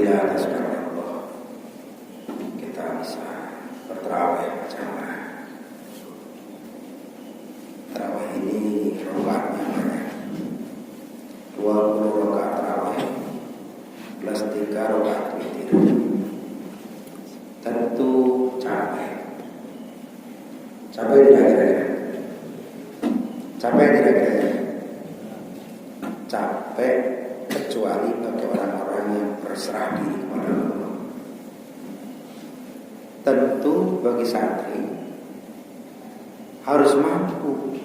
Alhamdulillah atas karunia Allah kita bisa bertarawih berjamaah. Tarawih ini rakaatnya banyak, 20 rakaat tarawih plus 3 rakaat witir. Tentu capek tidak kira-kira? Capek tidak kira-kira? Capek kecuali bagi orang-orang yang berserah diri kepada Allah. Tentu bagi santri harus mampu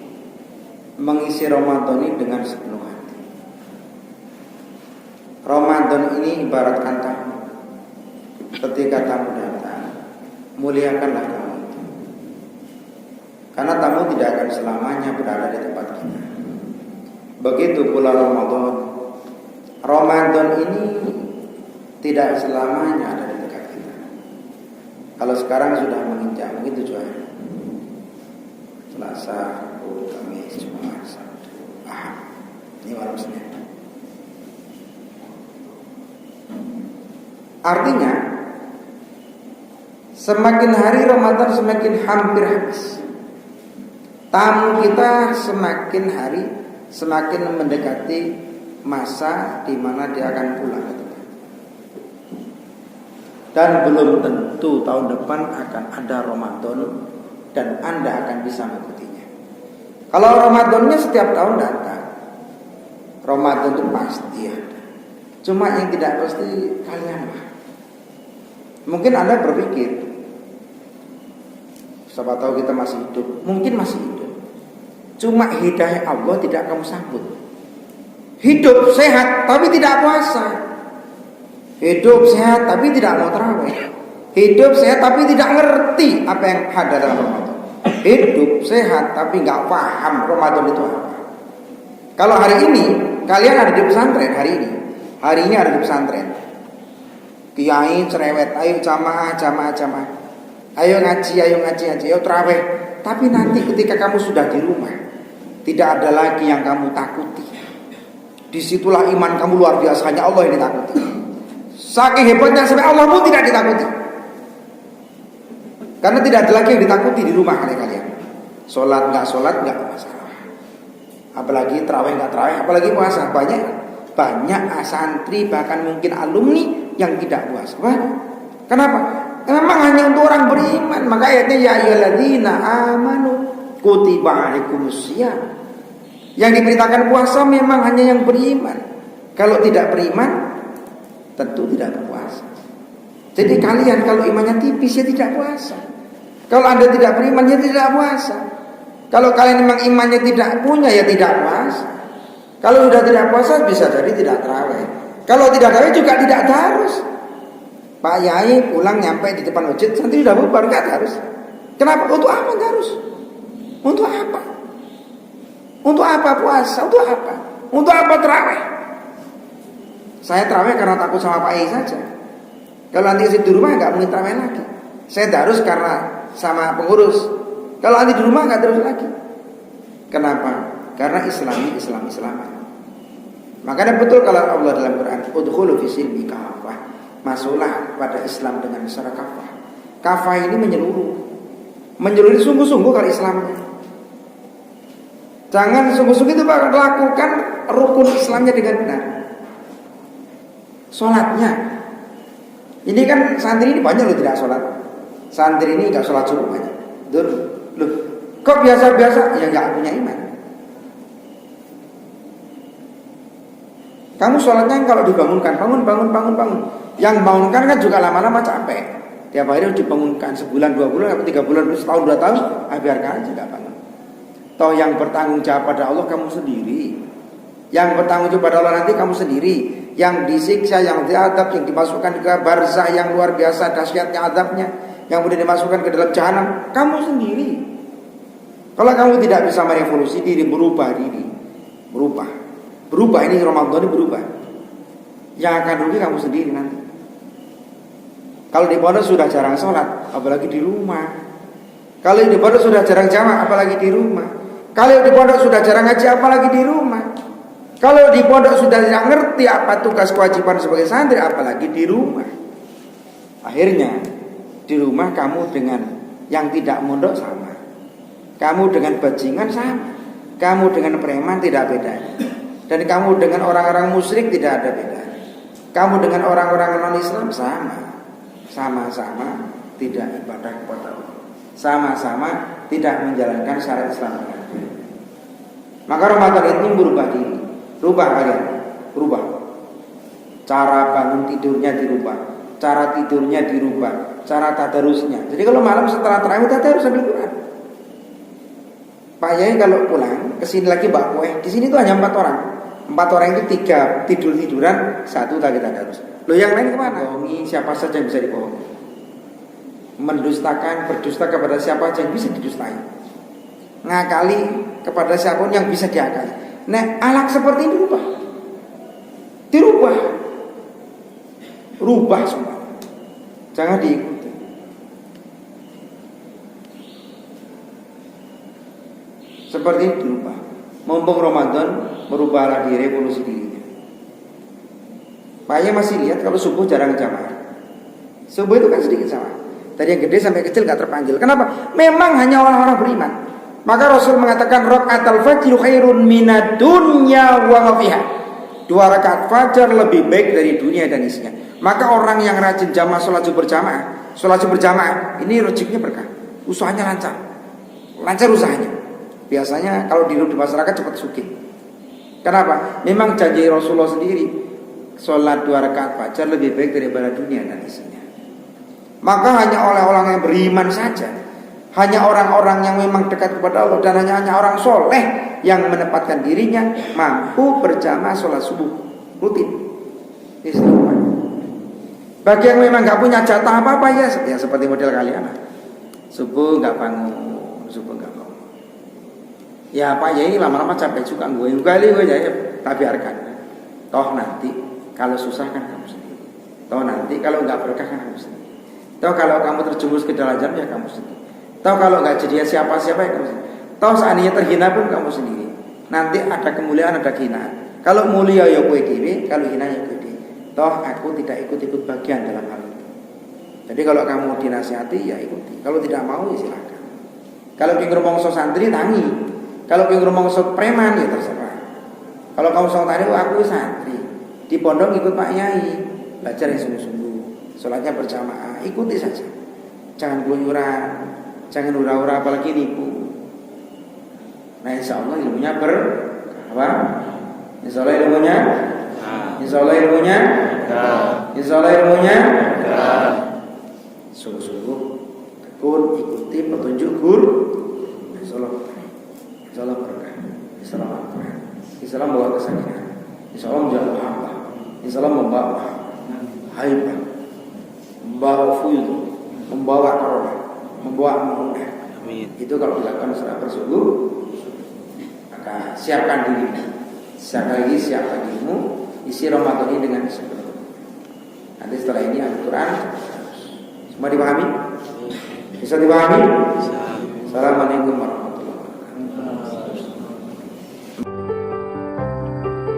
mengisi Ramadan ini dengan sepenuh hati. Ramadan ini ibaratkan tamu. Ketika tamu datang, muliakanlah tamu itu, karena tamu tidak akan selamanya berada di tempat kita. Begitu pula Ramadan ini tidak selamanya ada di dekat kita. Kalau sekarang sudah menginjak begitu cuaca, Selasa, Rabu, Kamis, Jumat, Sabtu, Ahad, ini malam Senin. Artinya semakin hari Ramadan semakin hampir habis. Tamu kita semakin hari semakin mendekati masa di mana dia akan pulang ke tempat. Dan belum tentu tahun depan akan ada Ramadan dan Anda akan bisa mengikutinya. Kalau Ramadannya setiap tahun datang, Ramadan itu pasti ada. Cuma yang tidak pasti kalian lah. Mungkin Anda berpikir, siapa tahu kita masih hidup. Mungkin masih hidup, cuma hidayah Allah tidak kamu sambut. Hidup sehat tapi tidak puasa. Hidup sehat tapi tidak mau tarawih. Hidup sehat tapi tidak ngerti apa yang ada dalam Ramadan. Hidup sehat tapi nggak paham Ramadan itu apa. Kalau hari ini kalian ada di pesantren, hari ini ada di pesantren, kiai cerewet, ayo jamaah, ayo ngaji, ayo tarawih. Tapi nanti ketika kamu sudah di rumah, tidak ada lagi yang kamu takuti. Disitulah iman kamu luar biasa, hanya Allah yang ditakuti. Saking hebatnya sampai Allah pun tidak ditakuti. Karena tidak ada lagi yang ditakuti di rumah kalian. Sholat nggak masalah. Apalagi tarawih nggak tarawih, apalagi puasa. Banyak santri bahkan mungkin alumni yang tidak puasa. Kenapa? Memang hanya untuk orang beriman. Maka ayatnya ya ayyuhalladzina amanu kutiba alaikumusiyam. Yang diberitakan puasa memang hanya yang beriman. Kalau tidak beriman, tentu tidak berpuasa. Jadi kalian kalau imannya tipis ya tidak puasa. Kalau Anda tidak beriman ya tidak puasa. Kalau kalian memang imannya tidak punya ya tidak puasa. Kalau sudah tidak puasa bisa jadi tidak tarawih. Kalau tidak tarawih juga tidak harus. Pak Yai pulang nyampe di depan masjid nanti sudah bubar, nggak harus. Kenapa? Untuk apa harus? Untuk apa? Untuk apa puasa? Untuk apa? Untuk apa tarawih? Saya tarawih karena takut sama Pak Yai saja. Kalau nanti di rumah nggak mungkin tarawih lagi. Saya harus karena sama pengurus. Kalau nanti di rumah nggak terus lagi. Kenapa? Karena Islami. Makanya betul kalau Allah dalam Quran, udkhulu fisilmi kafah, masuklah pada Islam dengan secara kafah. Kafah ini menyeluruh sungguh-sungguh kalau Islamnya. Jangan sungguh-sungguh itu lakukan rukun Islamnya dengan benar. Sholatnya, ini kan santri ini banyak loh tidak sholat. Santri ini nggak sholat subuh banyak. Loh, kok biasa-biasa? Ya nggak punya iman. Kamu sholatnya kalau dibangunkan, bangun. Yang bangunkan kan juga lama-lama capek. Tiap hari harus dibangunkan sebulan, 2 bulan, 3 bulan, setahun, 2 tahun, biarkan aja nggak bangun. Toh yang bertanggung jawab pada Allah kamu sendiri. Yang bertanggung jawab pada Allah nanti kamu sendiri. Yang disiksa, yang diadab, yang dimasukkan ke barzah yang luar biasa dahsyatnya adabnya, yang kemudian dimasukkan ke dalam jahanam, kamu sendiri. Kalau kamu tidak bisa merevolusi diri, berubah ini Ramadan ini berubah. Yang akan rugi kamu sendiri nanti. Kalau di pondok sudah jarang sholat, apalagi di rumah. Kalau di pondok sudah jarang jamaah, apalagi di rumah. Kalau di pondok sudah jarang ngaji, apalagi di rumah. Kalau di pondok sudah tidak ngerti apa tugas kewajiban sebagai santri, apalagi di rumah. Akhirnya di rumah kamu dengan yang tidak mondok sama, kamu dengan bajingan sama, kamu dengan preman tidak beda, dan kamu dengan orang-orang musyrik tidak ada beda, kamu dengan orang-orang non-Islam sama-sama tidak ibadah kepada Allah, sama-sama tidak menjalankan syariat Islam. Maka Ramadan ini berubah diri, rubah kalian, rubah cara bangun tidurnya, dirubah cara tidurnya, dirubah cara tadarusnya. Jadi kalau malam setelah tarawih tadarus sambil Quran. Pak Yai kalau pulang kesini lagi Mbak Kue, di sini tuh hanya 4 orang. 4 orang itu 3 tiduran, 1 lagi tadarus. Loh yang lain kemana? Bohongi siapa saja yang bisa dibohongi. Mendustakan, berdusta kepada siapa saja yang bisa didustai. Ngakali kepada siapapun yang bisa diakali. Nah, alak seperti ini dirubah, rubah semua. Jangan diikuti. Seperti ini dirubah. Mumpung Ramadan, merubahlah diri, revolusi dirinya. Paknya masih lihat kalau subuh jarang jamaah. Subuh itu kan sedikit jamaah. Dari yang gede sampai kecil gak terpanggil. Kenapa? Memang hanya orang-orang beriman. Maka Rasul mengatakan rakaatul fajr khairun minad dunya wa ma fiha. 2 rakaat fajar lebih baik dari dunia dan isinya. Maka orang yang rajin jamaah sholat berjamaah, ini rezekinya berkah. Usahanya lancar usahanya. Biasanya kalau di masyarakat cepat sugih. Kenapa? Memang janji Rasulullah sendiri, sholat 2 rakaat fajar lebih baik daripada dunia dan isinya. Maka hanya orang-orang yang beriman saja, hanya orang-orang yang memang dekat kepada Allah, dan hanya orang soleh yang menempatkan dirinya mampu berjamaah sholat subuh rutin. Bagi yang memang gak punya jatah apa-apa ya seperti model kalian. Subuh gak bangun. Ya Pak Yai lama-lama capek juga gue ya tak biarkan. Toh nanti kalau susah kan kamu sendiri. Toh nanti kalau gak berkah kan kamu sendiri. Toh kalau kamu terjerumus ke dalam jarum ya kamu sendiri. Toh kalau gak jadi siapa-siapa ya kamu sendiri. Toh seandainya terhina pun kamu sendiri. Nanti ada kemuliaan, ada kehinaan. Kalau mulia ya kowe dhewe, kalau hina ya kowe dhewe. Toh aku tidak ikut-ikut bagian dalam hal itu. Jadi kalau kamu dinasihati ya ikuti. Kalau tidak mau ya silakan. Kalau pengen ngomong so santri tangi. Kalau pengen ngomong so preman ya terserah. Kalau kamu so tani aku santri. Di pondok ikut Pak Yai, belajar yang sungguh-sungguh. Sholatnya berjamaah, ikuti saja. Jangan keluyuran, jangan ura-ura apalagi nipu. Nah insya Allah ilmunya Insya Allah ilmunya sungguh-sungguh tekun ikuti petunjuk guru. Insya Allah berkah. Insya Allah berkah. Insya Allah membawa kesakitan. Insya Allah menjadi hamba. Insya Allah membawa haibah, membawa fuyud, membawa karomah, membawa amanah. Itu kalau dilakukan secara bersungguh, maka siapkan diri. Siapkan dirimu. Isi Ramadan ini dengan sepenuhnya. Nanti setelah ini Al-Quran semua dipahami? Bisa dipahami? Assalamualaikum warahmatullahi wabarakatuh.